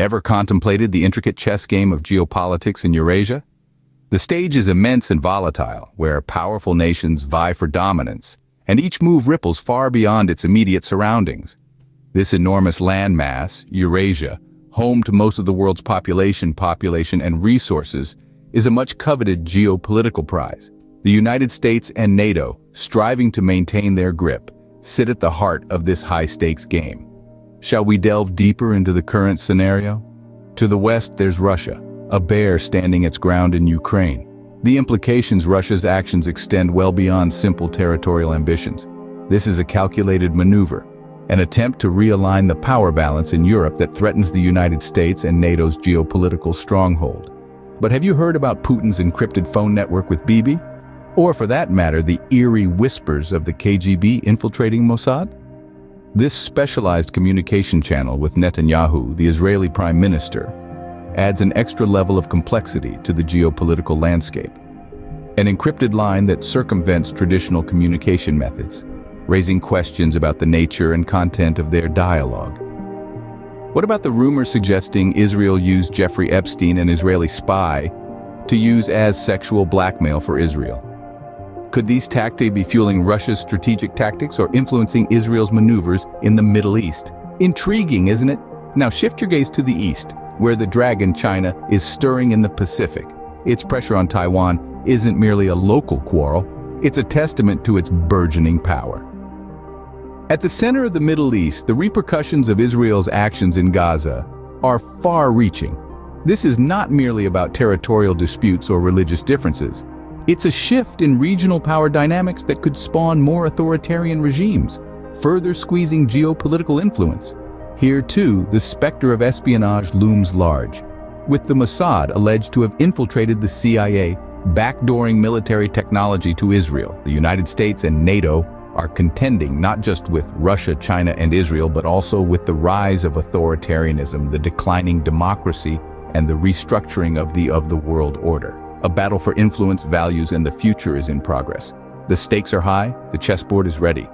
Ever contemplated the intricate chess game of geopolitics in Eurasia? The stage is immense and volatile, where powerful nations vie for dominance, and each move ripples far beyond its immediate surroundings. This enormous landmass, Eurasia, home to most of the world's population, and resources, is a much-coveted geopolitical prize. The United States and NATO, striving to maintain their grip, sit at the heart of this high-stakes game. Shall we delve deeper into the current scenario? To the west, there's Russia, a bear standing its ground in Ukraine. The implications Russia's actions extend well beyond simple territorial ambitions. This is a calculated maneuver, an attempt to realign the power balance in Europe that threatens the United States and NATO's geopolitical stronghold. But have you heard about Putin's encrypted phone network with Bibi? Or for that matter, the eerie whispers of the KGB infiltrating Mossad? This specialized communication channel with Netanyahu, the Israeli Prime Minister, adds an extra level of complexity to the geopolitical landscape. An encrypted line that circumvents traditional communication methods, raising questions about the nature and content of their dialogue. What about the rumors suggesting Israel used Jeffrey Epstein, an Israeli spy, to use as sexual blackmail for Israel? Could these tactics be fueling Russia's strategic tactics or influencing Israel's maneuvers in the Middle East? Intriguing, isn't it? Now shift your gaze to the east, where the dragon China is stirring in the Pacific. Its pressure on Taiwan isn't merely a local quarrel, it's a testament to its burgeoning power. At the center of the Middle East, the repercussions of Israel's actions in Gaza are far-reaching. This is not merely about territorial disputes or religious differences. It's a shift in regional power dynamics that could spawn more authoritarian regimes, further squeezing geopolitical influence. Here, too, the specter of espionage looms large, with the Mossad alleged to have infiltrated the CIA, backdooring military technology to Israel. The United States and NATO are contending not just with Russia, China, and Israel, but also with the rise of authoritarianism, the declining democracy, and the restructuring of the world order. A battle for influence, values, and the future is in progress. The stakes are high, the chessboard is ready.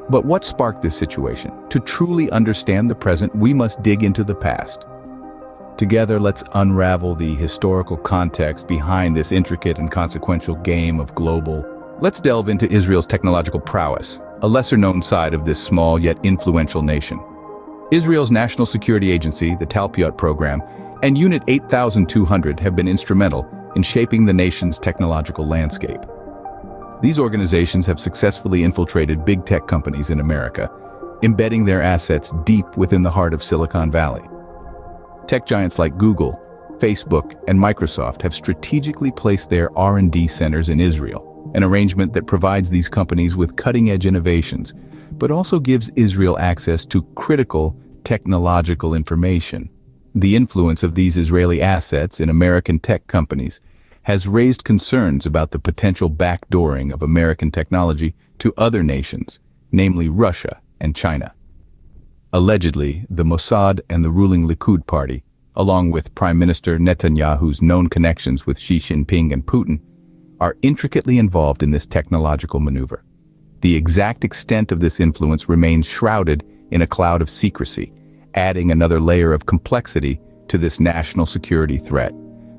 But what sparked this situation? To truly understand the present, we must dig into the past. Together, let's unravel the historical context behind this intricate and consequential game of global. Let's delve into Israel's technological prowess, a lesser-known side of this small yet influential nation. Israel's National Security Agency, the Talpiot program, and Unit 8200 have been instrumental in shaping the nation's technological landscape. These organizations have successfully infiltrated big tech companies in America, embedding their assets deep within the heart of Silicon Valley. Tech giants like Google, Facebook, and Microsoft have strategically placed their R&D centers in Israel, an arrangement that provides these companies with cutting-edge innovations, but also gives Israel access to critical technological information. The influence of these Israeli assets in American tech companies has raised concerns about the potential backdooring of American technology to other nations, namely Russia and China. Allegedly, the Mossad and the ruling Likud party, along with Prime Minister Netanyahu's known connections with Xi Jinping and Putin, are intricately involved in this technological maneuver. The exact extent of this influence remains shrouded in a cloud of secrecy, adding another layer of complexity to this national security threat.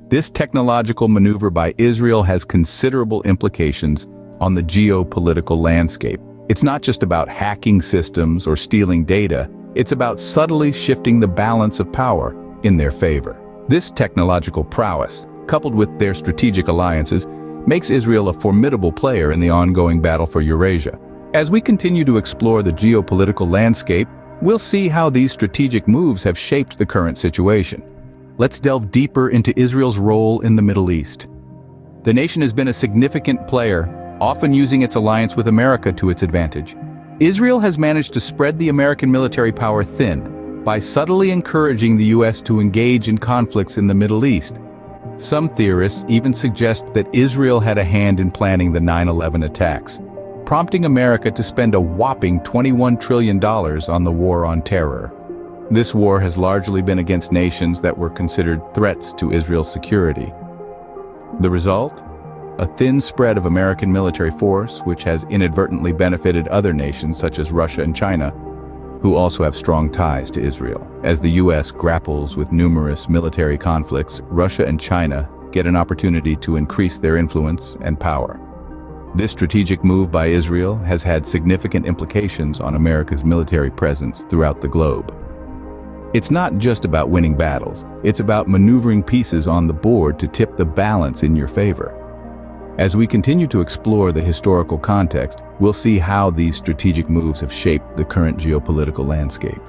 This technological maneuver by Israel has considerable implications on the geopolitical landscape. It's not just about hacking systems or stealing data, it's about subtly shifting the balance of power in their favor. This technological prowess, coupled with their strategic alliances, makes Israel a formidable player in the ongoing battle for Eurasia. As we continue to explore the geopolitical landscape, we'll see how these strategic moves have shaped the current situation. Let's delve deeper into Israel's role in the Middle East. The nation has been a significant player, often using its alliance with America to its advantage. Israel has managed to spread the American military power thin by subtly encouraging the U.S. to engage in conflicts in the Middle East. Some theorists even suggest that Israel had a hand in planning the 9/11 attacks, prompting America to spend a whopping $21 trillion on the war on terror. This war has largely been against nations that were considered threats to Israel's security. The result? A thin spread of American military force, which has inadvertently benefited other nations such as Russia and China. who also have strong ties to Israel. As the US grapples with numerous military conflicts, Russia and China get an opportunity to increase their influence and power. This strategic move by Israel has had significant implications on America's military presence throughout the globe. It's not just about winning battles, it's about maneuvering pieces on the board to tip the balance in your favor. As we continue to explore the historical context, we'll see how these strategic moves have shaped the current geopolitical landscape.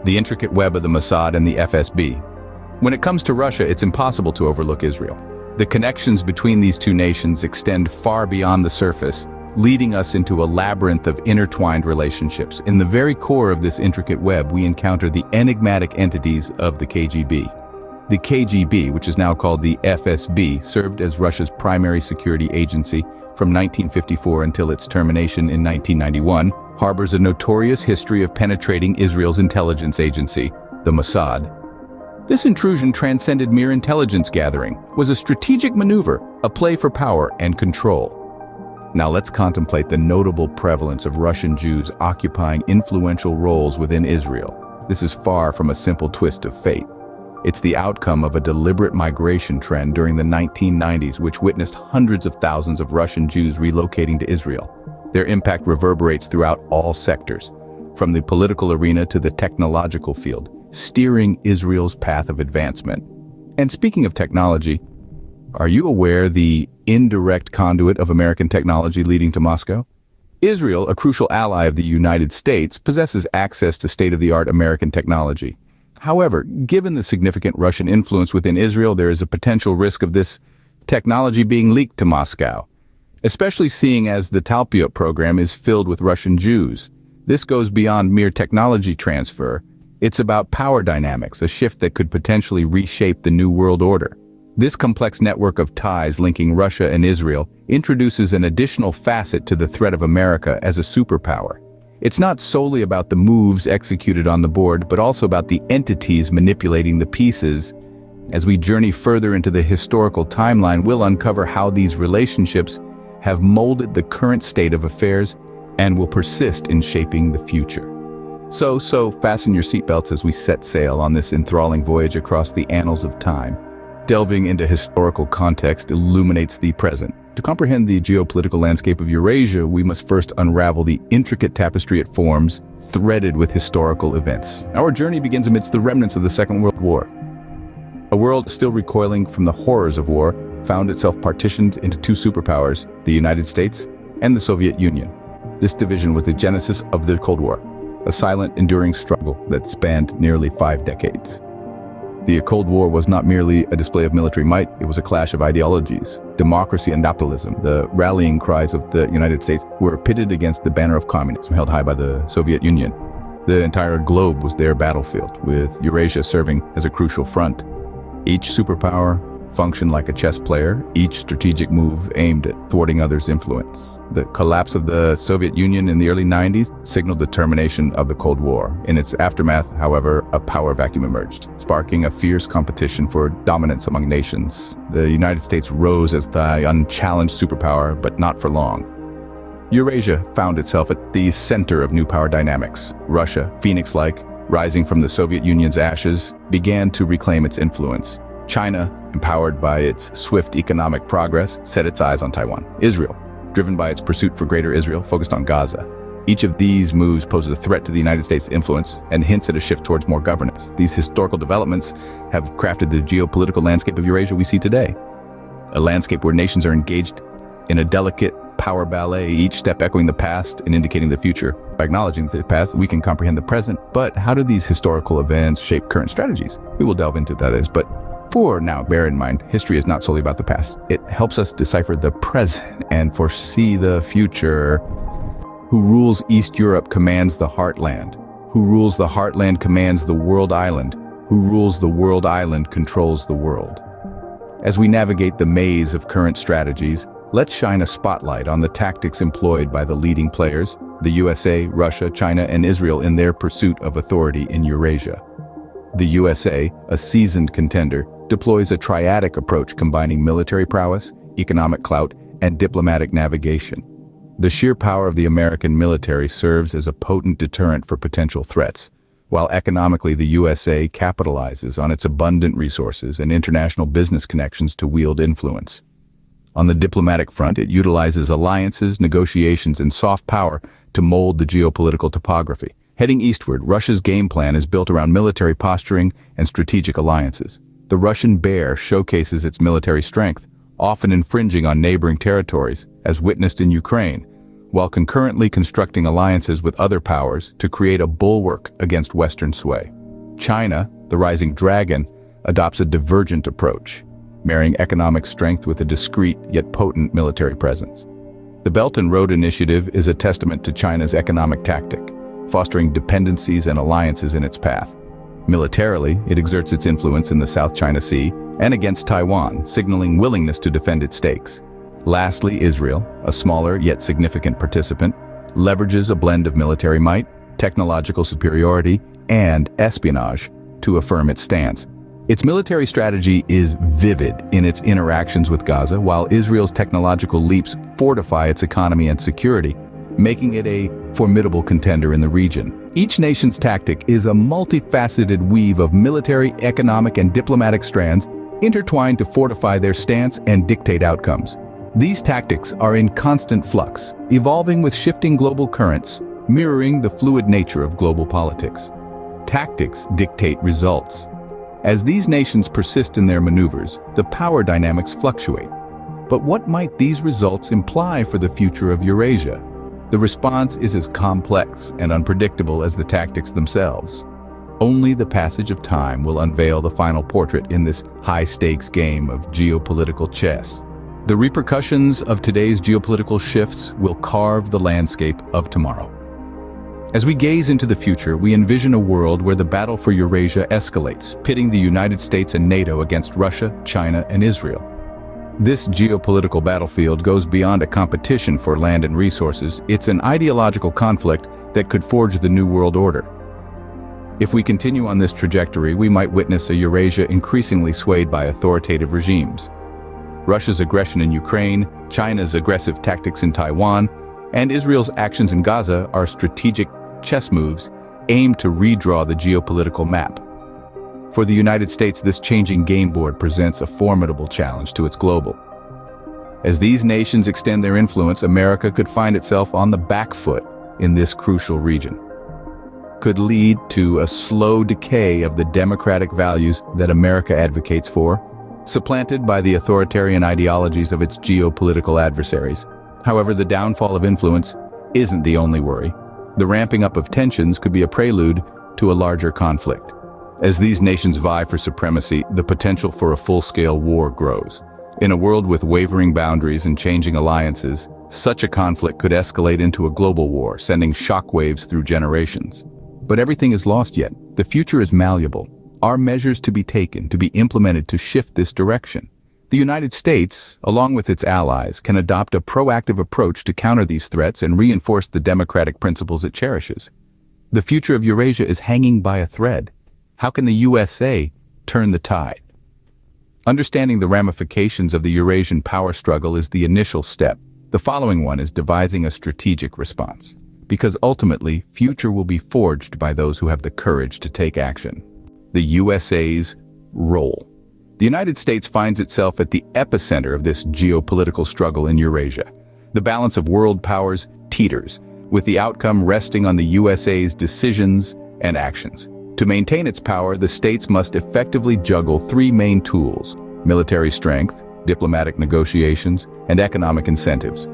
The intricate web of the Mossad and the FSB. When it comes to Russia, it's impossible to overlook Israel. The connections between these two nations extend far beyond the surface, leading us into a labyrinth of intertwined relationships. In the very core of this intricate web, we encounter the enigmatic entities of the KGB. The KGB, which is now called the FSB, served as Russia's primary security agency from 1954 until its termination in 1991, harbors a notorious history of penetrating Israel's intelligence agency, the Mossad. This intrusion transcended mere intelligence gathering, was a strategic maneuver, a play for power and control. Now let's contemplate the notable prevalence of Russian Jews occupying influential roles within Israel. This is far from a simple twist of fate. It's the outcome of a deliberate migration trend during the 1990s, which witnessed hundreds of thousands of Russian Jews relocating to Israel. Their impact reverberates throughout all sectors, from the political arena to the technological field, steering Israel's path of advancement. And speaking of technology, are you aware the indirect conduit of American technology leading to Moscow? Israel, a crucial ally of the United States, possesses access to state-of-the-art American technology. However, given the significant Russian influence within Israel, there is a potential risk of this technology being leaked to Moscow, especially seeing as the Talpiot program is filled with Russian Jews. This goes beyond mere technology transfer. It's about power dynamics, a shift that could potentially reshape the New World Order. This complex network of ties linking Russia and Israel introduces an additional facet to the threat of America as a superpower. It's not solely about the moves executed on the board, but also about the entities manipulating the pieces. As we journey further into the historical timeline, we'll uncover how these relationships have molded the current state of affairs and will persist in shaping the future. So fasten your seatbelts as we set sail on this enthralling voyage across the annals of time. Delving into historical context illuminates the present. To comprehend the geopolitical landscape of Eurasia, we must first unravel the intricate tapestry it forms, threaded with historical events. Our journey begins amidst the remnants of the Second World War. A world still recoiling from the horrors of war found itself partitioned into two superpowers, the United States and the Soviet Union. This division was the genesis of the Cold War, a silent, enduring struggle that spanned nearly 5 decades. The Cold War was not merely a display of military might, it was a clash of ideologies. Democracy and capitalism, the rallying cries of the United States, were pitted against the banner of communism held high by the Soviet Union. The entire globe was their battlefield, with Eurasia serving as a crucial front. Each superpower functioned like a chess player, each strategic move aimed at thwarting others' influence. The collapse of the Soviet Union in the early 90s signaled the termination of the Cold War. In its aftermath, however, a power vacuum emerged, sparking a fierce competition for dominance among nations. The United States rose as the unchallenged superpower, but not for long. Eurasia found itself at the center of new power dynamics. Russia, phoenix-like, rising from the Soviet Union's ashes, began to reclaim its influence. China, empowered by its swift economic progress, set its eyes on Taiwan. Israel, driven by its pursuit for Greater Israel, focused on Gaza. Each of these moves poses a threat to the United States' influence and hints at a shift towards more governance. These historical developments have crafted the geopolitical landscape of Eurasia we see today. A landscape where nations are engaged in a delicate power ballet, each step echoing the past and indicating the future. By acknowledging the past, we can comprehend the present, but how do these historical events shape current strategies? We will delve into that, but for now, bear in mind, history is not solely about the past. It helps us decipher the present and foresee the future. Who rules East Europe commands the heartland. Who rules the heartland commands the world island. Who rules the world island controls the world. As we navigate the maze of current strategies, let's shine a spotlight on the tactics employed by the leading players, the USA, Russia, China, and Israel in their pursuit of authority in Eurasia. The USA, a seasoned contender, deploys a triadic approach combining military prowess, economic clout, and diplomatic navigation. The sheer power of the American military serves as a potent deterrent for potential threats, while economically the USA capitalizes on its abundant resources and international business connections to wield influence. On the diplomatic front, it utilizes alliances, negotiations, and soft power to mold the geopolitical topography. Heading eastward, Russia's game plan is built around military posturing and strategic alliances. The Russian bear showcases its military strength, often infringing on neighboring territories, as witnessed in Ukraine, while concurrently constructing alliances with other powers to create a bulwark against Western sway. China, the rising dragon, adopts a divergent approach, marrying economic strength with a discreet yet potent military presence. The Belt and Road Initiative is a testament to China's economic tactic, fostering dependencies and alliances in its path. Militarily, it exerts its influence in the South China Sea and against Taiwan, signaling willingness to defend its stakes. Lastly, Israel, a smaller yet significant participant, leverages a blend of military might, technological superiority, and espionage to affirm its stance. Its military strategy is vivid in its interactions with Gaza, while Israel's technological leaps fortify its economy and security, making it a formidable contender in the region. Each nation's tactic is a multifaceted weave of military, economic, and diplomatic strands intertwined to fortify their stance and dictate outcomes. These tactics are in constant flux, evolving with shifting global currents, mirroring the fluid nature of global politics. Tactics dictate results. As these nations persist in their maneuvers, the power dynamics fluctuate. But what might these results imply for the future of Eurasia? The response is as complex and unpredictable as the tactics themselves. Only the passage of time will unveil the final portrait in this high-stakes game of geopolitical chess. The repercussions of today's geopolitical shifts will carve the landscape of tomorrow. As we gaze into the future, we envision a world where the battle for Eurasia escalates, pitting the United States and NATO against Russia, China, and Israel. This geopolitical battlefield goes beyond a competition for land and resources. It's an ideological conflict that could forge the new world order. If we continue on this trajectory, we might witness a Eurasia increasingly swayed by authoritative regimes. Russia's aggression in Ukraine, China's aggressive tactics in Taiwan, and Israel's actions in Gaza are strategic chess moves aimed to redraw the geopolitical map. For the United States, this changing game board presents a formidable challenge to its global. As these nations extend their influence, America could find itself on the back foot in this crucial region. Could lead to a slow decay of the democratic values that America advocates for, supplanted by the authoritarian ideologies of its geopolitical adversaries. However, the downfall of influence isn't the only worry. The ramping up of tensions could be a prelude to a larger conflict. As these nations vie for supremacy, the potential for a full-scale war grows. In a world with wavering boundaries and changing alliances, such a conflict could escalate into a global war, sending shockwaves through generations. But everything is lost yet. The future is malleable. Are measures to be taken, to be implemented to shift this direction? The United States, along with its allies, can adopt a proactive approach to counter these threats and reinforce the democratic principles it cherishes. The future of Eurasia is hanging by a thread. How can the USA turn the tide? Understanding the ramifications of the Eurasian power struggle is the initial step. The following one is devising a strategic response, because ultimately, future will be forged by those who have the courage to take action. The USA's role. The United States finds itself at the epicenter of this geopolitical struggle in Eurasia. The balance of world powers teeters, with the outcome resting on the USA's decisions and actions. To maintain its power, the states must effectively juggle three main tools: military strength, diplomatic negotiations, and economic incentives.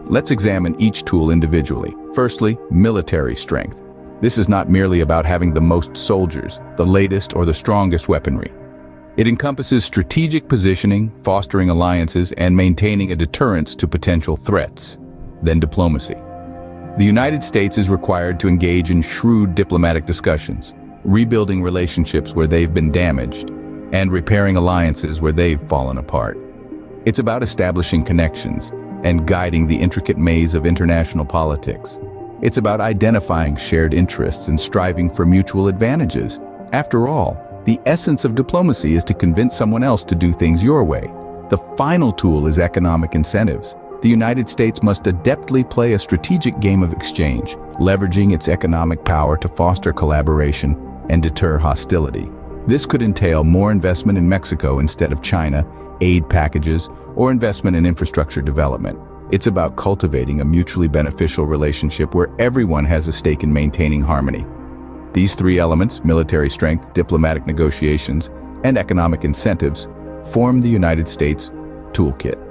Let's examine each tool individually. Firstly, military strength. This is not merely about having the most soldiers, the latest or the strongest weaponry. It encompasses strategic positioning, fostering alliances, and maintaining a deterrence to potential threats. Then diplomacy. The United States is required to engage in shrewd diplomatic discussions, rebuilding relationships where they've been damaged, and repairing alliances where they've fallen apart. It's about establishing connections and guiding the intricate maze of international politics. It's about identifying shared interests and striving for mutual advantages. After all, the essence of diplomacy is to convince someone else to do things your way. The final tool is economic incentives. the United States must adeptly play a strategic game of exchange, leveraging its economic power to foster collaboration and deter hostility. This could entail more investment in Mexico instead of China, aid packages, or investment in infrastructure development. It's about cultivating a mutually beneficial relationship where everyone has a stake in maintaining harmony. These three elements, military strength, diplomatic negotiations, and economic incentives, form the United States toolkit.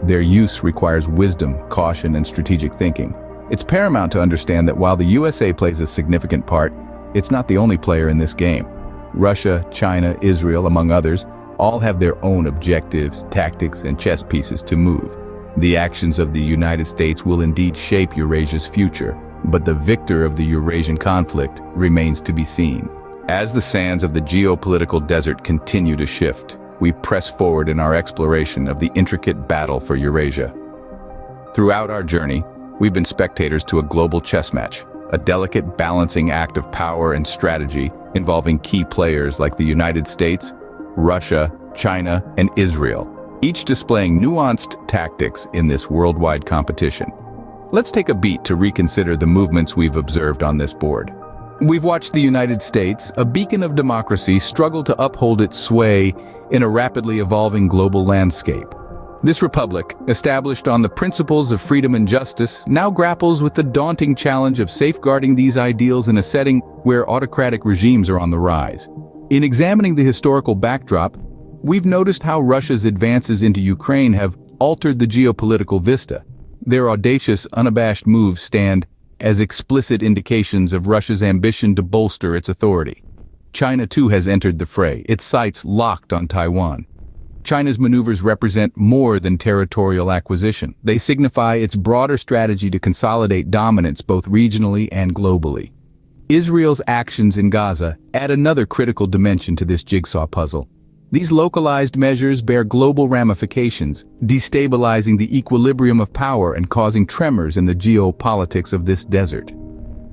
Their use requires wisdom, caution, and strategic thinking. It's paramount to understand that while the USA plays a significant part, it's not the only player in this game. Russia, China, Israel, among others, all have their own objectives, tactics, and chess pieces to move. The actions of the United States will indeed shape Eurasia's future, but the victor of the Eurasian conflict remains to be seen. As the sands of the geopolitical desert continue to shift, we press forward in our exploration of the intricate battle for Eurasia. Throughout our journey, we've been spectators to a global chess match, a delicate balancing act of power and strategy involving key players like the United States, Russia, China, and Israel, each displaying nuanced tactics in this worldwide competition. Let's take a beat to reconsider the movements we've observed on this board. We've watched the United States, a beacon of democracy, struggle to uphold its sway in a rapidly evolving global landscape. This republic, established on the principles of freedom and justice, now grapples with the daunting challenge of safeguarding these ideals in a setting where autocratic regimes are on the rise. In examining the historical backdrop, we've noticed how Russia's advances into Ukraine have altered the geopolitical vista. Their audacious, unabashed moves stand as explicit indications of Russia's ambition to bolster its authority. China too has entered the fray, its sights locked on Taiwan. China's maneuvers represent more than territorial acquisition. They signify its broader strategy to consolidate dominance both regionally and globally. Israel's actions in Gaza add another critical dimension to this jigsaw puzzle. These localized measures bear global ramifications, destabilizing the equilibrium of power and causing tremors in the geopolitics of this desert.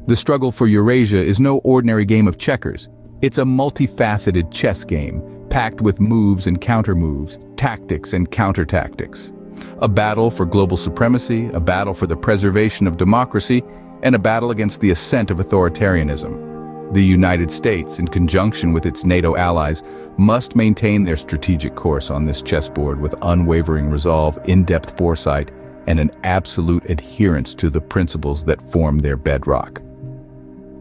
The struggle for Eurasia is no ordinary game of checkers. It's a multifaceted chess game, packed with moves and counter-moves, tactics and counter-tactics. A battle for global supremacy, a battle for the preservation of democracy, and a battle against the ascent of authoritarianism. The United States, in conjunction with its NATO allies, must maintain their strategic course on this chessboard with unwavering resolve, in-depth foresight, and an absolute adherence to the principles that form their bedrock.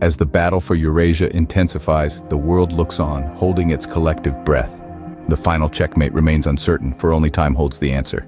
As the battle for Eurasia intensifies, the world looks on, holding its collective breath. The final checkmate remains uncertain, for only time holds the answer.